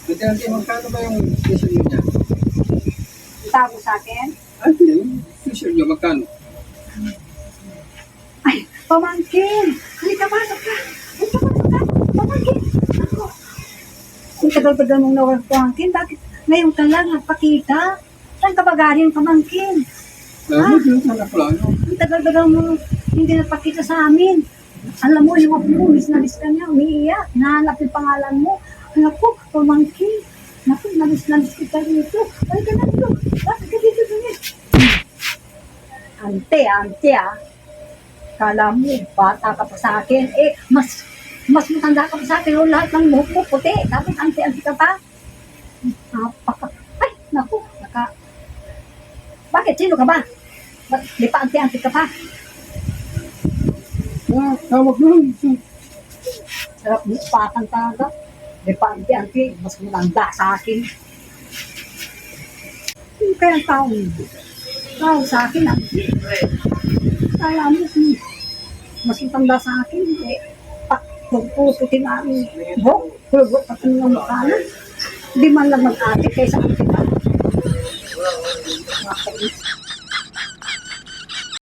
Ate, magkano ba yung t-shirt niya? Tago sa akin. Ate, yung t-shirt niya, magkano? Ay, pamangkin! Halika, pasok ka! Halika, pasok ka! Pamangkin! Ako! Ang tagal-tagal mong nawag pamangkin. Bakit ngayon ka lang nagpakita? Saan ka ba galing, pamangkin? Dito sa anak ko lang. Ang tagal-tagal mo hindi nagpakita sa amin. Alam mo, yung ako mo, miss na miss ka niya, umiiyak. Hinahanap yung pangalan mo. Anak ko, pamangkin. Naku, namis kita dito. Halika na dito. Bakit ka dito dito? Ante, Kala mo, bata ka pa sa akin. Eh, mas matanda ka pa sa akin. O lahat ng buhok mo puti. Tapos ante ka pa. Ay, naku, Bakit? Sino ka ba? Ba't di pa ante ka pa? Tawag lang. Sarap mo, patang talaga. Di pa ante, mas matanda sa akin. Hindi kaya tao sa akin, Kala mo, mas matanda sa akin. Eh, pagpuputin namin. Hulog pa ng mukha na. Hindi man lang mag-ate kaysa ante ka.